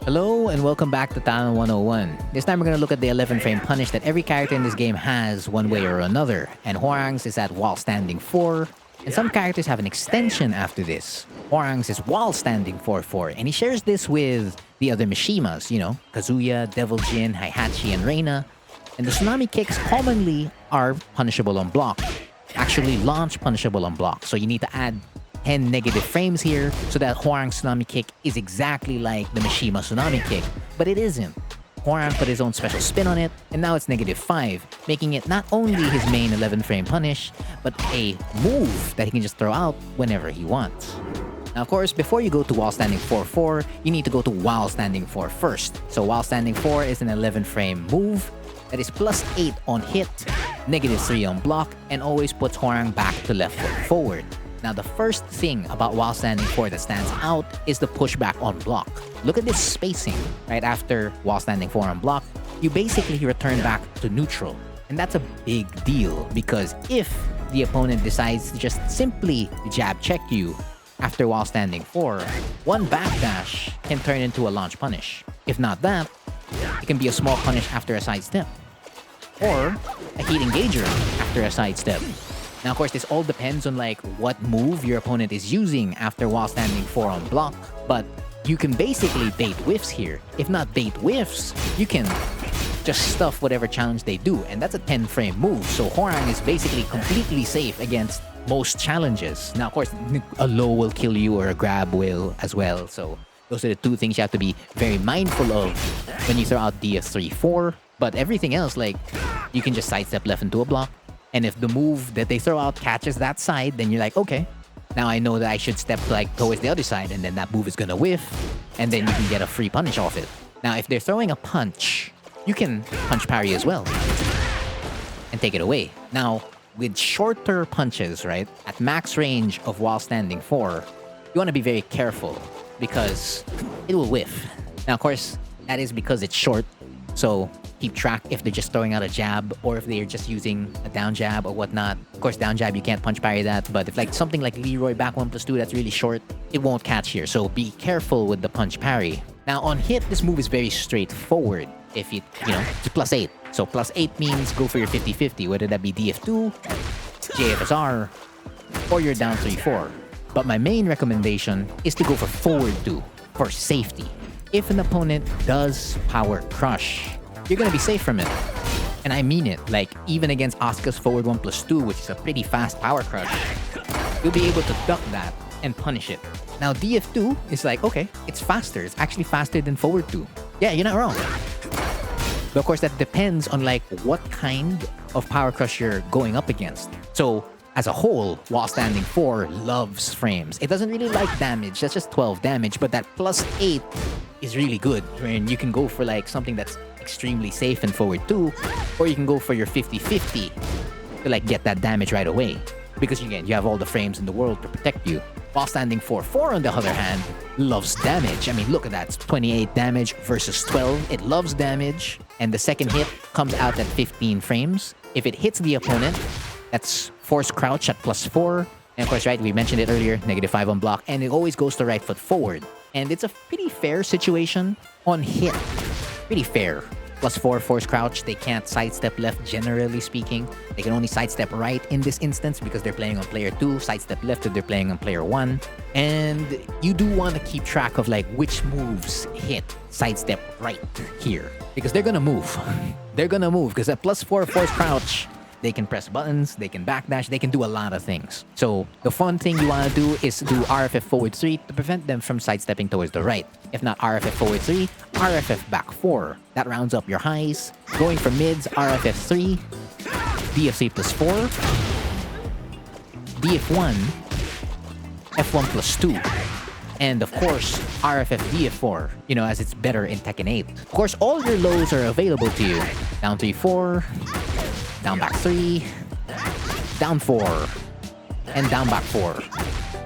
Hello and welcome back to Talon 101. This time we're going to look at the 11 frame punish that every character in this game has one way or another. And Hwoarang's is at while standing 4. And some characters have an extension after this. Hwoarang's is while standing 4-4. And he shares this with the other Mishimas, Kazuya, Devil Jin, Heihachi, and Reina. And the Tsunami Kicks commonly are punishable on block. Actually launch punishable on block. So you need to add 10 negative frames here so that Hwoarang's Tsunami Kick is exactly like the Mishima Tsunami Kick, but it isn't. Hwoarang put his own special spin on it, and now it's -5, making it not only his main 11 frame punish, but a move that he can just throw out whenever he wants. Now, of course, before you go to while standing 4-4, you need to go to while standing 4 first. So while standing 4 is an 11 frame move that is +8 on hit, -3 on block, and always puts Hwoarang back to left foot forward. Now, the first thing about while standing 4 that stands out is the pushback on block. Look at this spacing. Right after while standing 4 on block, you basically return back to neutral. And that's a big deal because if the opponent decides to just simply jab check you after while standing 4, one backdash can turn into a launch punish. If not that, it can be a small punish after a sidestep, or a heat engager after a sidestep. Now, of course, this all depends on what move your opponent is using after while standing 4 on block, but you can basically bait whiffs here. If not bait whiffs, you can just stuff whatever challenge they do, and that's a 10 frame move, so Hwoarang is basically completely safe against most challenges. Now, of course, a low will kill you or a grab will as well, so those are the two things you have to be very mindful of when you throw out DF3-4, but everything else, you can just sidestep left into a block. And if the move that they throw out catches that side, then you're like, okay, now I know that I should step towards the other side, and then that move is gonna whiff, and then you can get a free punish off it. Now, if they're throwing a punch, you can punch parry as well and take it away. Now, with shorter punches, right, at max range of while standing 4, you want to be very careful because it will whiff. Now, of course, that is because it's short, so keep track if they're just throwing out a jab or if they're just using a down jab or whatnot. Of course, down jab, you can't punch parry that, but if something like Leroy back 1+2 that's really short, it won't catch here, so be careful with the punch parry. Now, on hit, this move is very straightforward. If it's +8. So +8 means go for your 50-50, whether that be DF2, JFSR, or you're down 3-4. But my main recommendation is to go for forward 2 for safety. If an opponent does power crush, you're gonna be safe from it. And I mean it, even against Asuka's forward 1+2, which is a pretty fast power crush, you'll be able to duck that and punish it. Now, DF2 is okay, it's faster. It's actually faster than forward 2. Yeah, you're not wrong. But of course, that depends on what kind of power crush you're going up against. So, as a whole, while standing 4 loves frames. It doesn't really like damage, that's just 12 damage, but that +8 is really good. And you can go for something that's extremely safe in forward 2, or you can go for your 50-50 to get that damage right away. Because again, you have all the frames in the world to protect you. While standing 4-4, on the other hand, loves damage. I mean, look at that. It's 28 damage versus 12. It loves damage. And the second hit comes out at 15 frames. If it hits the opponent, that's force crouch at +4. And of course, right, we mentioned it earlier, -5 on block. And it always goes to right foot forward. And it's a pretty fair situation on hit. Pretty fair. +4 force crouch, they can't sidestep left, generally speaking. They can only sidestep right in this instance because they're playing on player 2, sidestep left if they're playing on player 1. And you do want to keep track of which moves hit sidestep right here. Because they're gonna move. They're gonna move because at +4 force crouch, they can press buttons, they can backdash, they can do a lot of things. So the fun thing you want to do is do RFF forward 3 to prevent them from sidestepping towards the right. If not RFF forward 3, RFF back 4. That rounds up your highs. Going for mids, RFF 3, DF3+4, DF1, F1+2. And of course, RFF DF4, as it's better in Tekken 8. Of course, all your lows are available to you. Down 3-4, down back 3, down 4, and down back 4.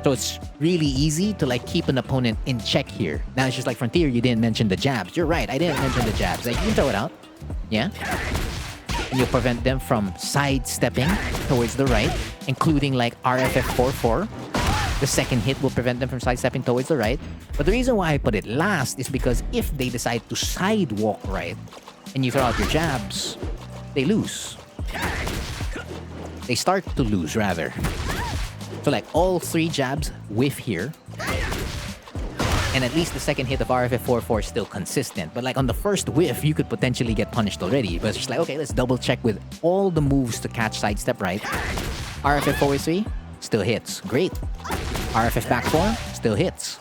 So it's really easy to keep an opponent in check here. Now it's just Frontier, you didn't mention the jabs. You're right, I didn't mention the jabs. You can throw it out. Yeah? And you'll prevent them from sidestepping towards the right, including RFF 4-4. The second hit will prevent them from sidestepping towards the right. But the reason why I put it last is because if they decide to sidewalk right and you throw out your jabs, they lose. They start to lose, rather. So like all 3 jabs whiff here. And at least the second hit of RFF44 is still consistent. But like on the first whiff, you could potentially get punished already. But it's just like, okay, let's double check with all the moves to catch sidestep right. RFF forward 3 still hits. Great. RFF back 4 still hits.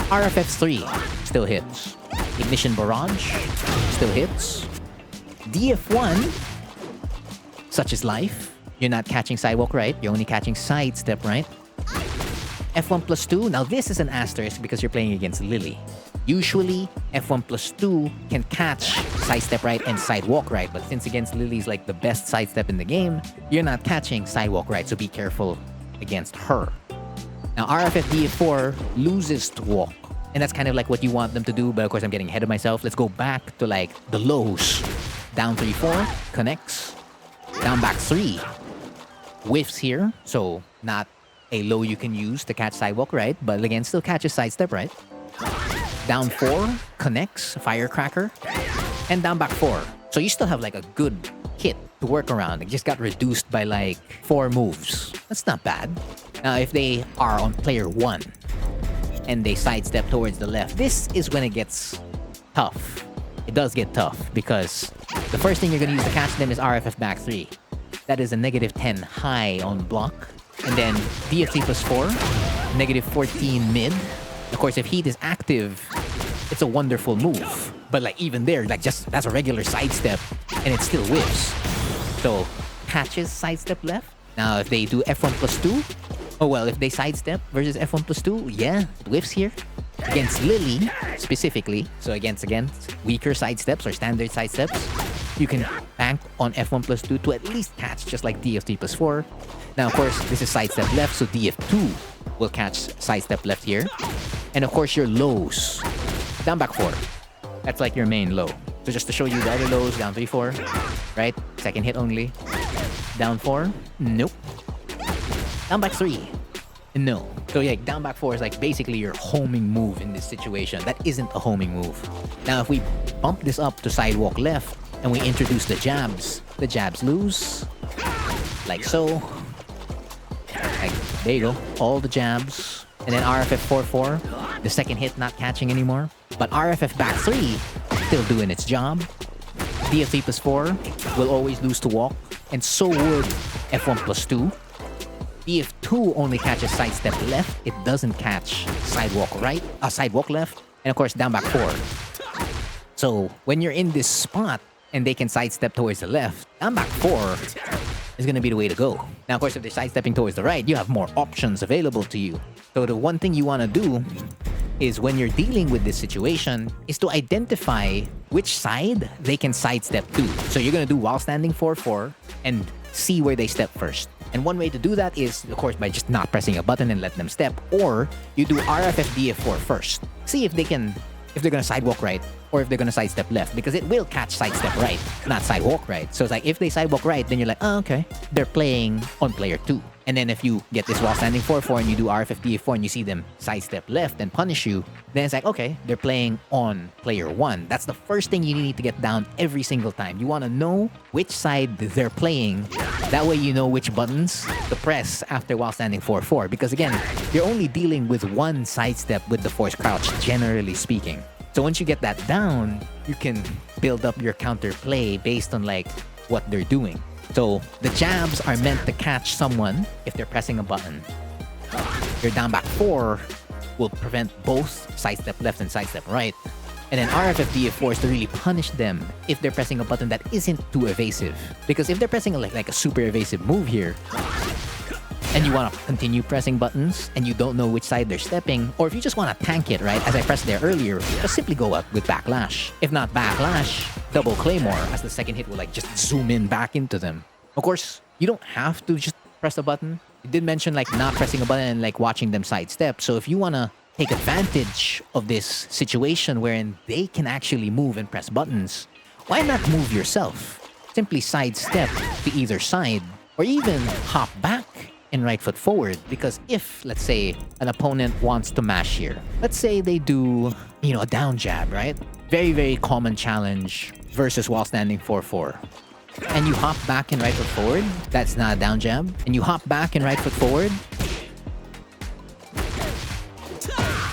RFF 3 still hits. Ignition barrage still hits. DF1, such is life. You're not catching sidewalk right. You're only catching sidestep right. F1+2, now this is an asterisk because you're playing against Lily. Usually, F1+2 can catch sidestep right and sidewalk right, but since against Lily's like the best sidestep in the game, you're not catching sidewalk right, so be careful against her. Now, RFF-DF4 loses to walk, and that's kind of like what you want them to do, but of course I'm getting ahead of myself. Let's go back to like the lows. Down 3-4, connects. Down back 3, whiffs here, so not a low you can use to catch sidewalk right, but again, still catches sidestep right. Down 4, connects, firecracker. And down back 4. So you still have like a good hit to work around. It just got reduced by like 4 moves. That's not bad. Now, if they are on player 1 and they sidestep towards the left, this is when it gets tough. It does get tough because the first thing you're going to use to catch them is RFF back 3. That is a -10 high on block. And then DF3+4, -14 mid. Of course, if Heat is active, it's a wonderful move. But like even there, like just that's a regular sidestep and it still whiffs. So catches sidestep left. Now if they do F1+2, oh well, if they sidestep versus F1+2, yeah, it whiffs here. Against Lily, specifically, so against weaker sidesteps or standard sidesteps, you can bank on F1+2 to at least catch just like DF3+4. Now, of course, this is sidestep left, so DF2 will catch sidestep left here. And of course, your lows. Down back 4. That's like your main low. So just to show you the other lows, down 3-4, right? Second hit only. Down 4, nope. Down back 3, no. So yeah, down back 4 is like basically your homing move in this situation. That isn't a homing move. Now, if we bump this up to sidewalk left and we introduce the jabs lose. Like so. Like, there you go. All the jabs. And then RFF44, the second hit not catching anymore. But RFF back 3, still doing its job. DF3+4 will always lose to walk. And so would F1+2. DF2 only catches sidestep left. It doesn't catch sidewalk right, sidewalk left. And of course, down back 4. So when you're in this spot and they can sidestep towards the left, down back 4 is going to be the way to go. Now, of course, if they're sidestepping towards the right, you have more options available to you. So the one thing you want to do is when you're dealing with this situation is to identify which side they can sidestep to. So you're going to do while standing 4-4 and see where they step first. And one way to do that is, of course, by just not pressing a button and let them step. Or you do RFF-DF4 first. See if they're going to sidewalk right or if they're going to sidestep left, because it will catch sidestep right, not sidewalk right. So it's like if they sidewalk right, then you're like, oh, okay, they're playing on player 2. And then if you get this while standing 4-4 and you do RFF-DF4 and you see them sidestep left and punish you, then it's like, okay, they're playing on player 1. That's the first thing you need to get down every single time. You want to know which side they're playing. That way you know which buttons to press after while standing 4-4. Because again, you're only dealing with one sidestep with the force crouch, generally speaking. So once you get that down, you can build up your counter play based on like what they're doing. So the jabs are meant to catch someone if they're pressing a button. Your down back 4 will prevent both sidestep left and sidestep right. And then RFF-DF4 is to really punish them if they're pressing a button that isn't too evasive. Because if they're pressing like a super evasive move here, and you want to continue pressing buttons and you don't know which side they're stepping, or if you just want to tank it, right, as I pressed there earlier, just simply go up with backlash. If not backlash, double claymore, as the second hit will like just zoom in back into them. Of course, you don't have to just press a button. You did mention like not pressing a button and like watching them sidestep. So if you want to take advantage of this situation wherein they can actually move and press buttons, why not move yourself? Simply sidestep to either side or even hop back in right foot forward. Because if, let's say, an opponent wants to mash here, let's say they do, a down jab, right? Very, very common challenge versus wall standing 4-4. And you hop back in right foot forward, that's not a down jab. And you hop back in right foot forward.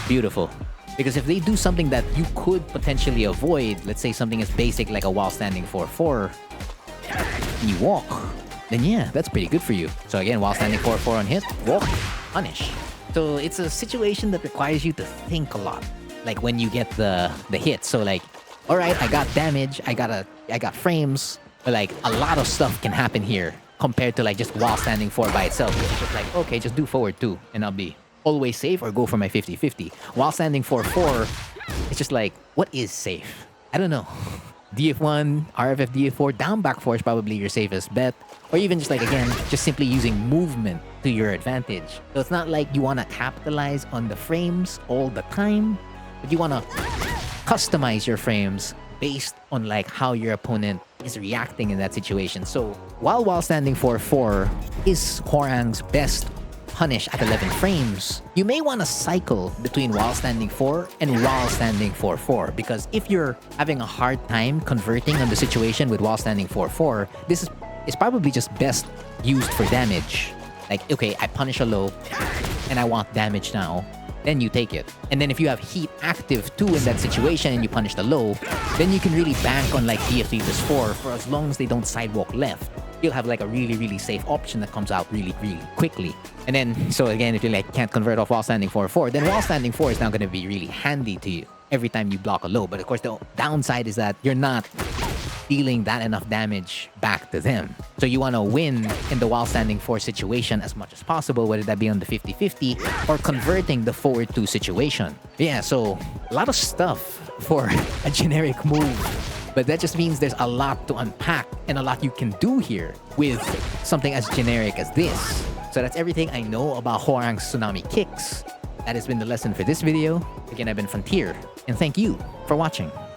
Beautiful. Because if they do something that you could potentially avoid, let's say something as basic like a wall standing 4-4, and you walk, then yeah, that's pretty good for you. So again, wall standing 4-4 on hit, walk, punish. So it's a situation that requires you to think a lot. Like when you get the hit. So like, all right, I got damage, I got frames, but like a lot of stuff can happen here compared to like just wall standing 4 by itself. It's just like, okay, just do forward 2 and I'll be always safe or go for my 50-50. While standing 4-4, it's just like, what is safe? I don't know. DF1, RFF DF4, down back 4 is probably your safest bet. Or even just like, again, just simply using movement to your advantage. So it's not like you want to capitalize on the frames all the time, but you want to customize your frames based on like how your opponent is reacting in that situation. So while standing 4-4 is Hwoarang's best punish at 11 frames, you may want to cycle between while standing 4 and while standing 4-4, because if you're having a hard time converting on the situation with while standing 4-4, this is probably just best used for damage. Like, okay, I punish a low and I want damage now, then you take it. And then if you have heat active too in that situation and you punish the low, then you can really bank on like DF3+4 for as long as they don't sidewalk left. You'll have like a really, really safe option that comes out really, really quickly. And then, so again, if you like can't convert off while standing 4-4, then while standing 4 is now going to be really handy to you every time you block a low. But of course, the downside is that you're not dealing that enough damage back to them. So you want to win in the while standing 4 situation as much as possible, whether that be on the 50-50 or converting the forward 2 situation. Yeah, so a lot of stuff for a generic move. But that just means there's a lot to unpack and a lot you can do here with something as generic as this. So that's everything I know about Hwoarang's Tsunami Kicks. That has been the lesson for this video. Again, I've been Frontier, and thank you for watching.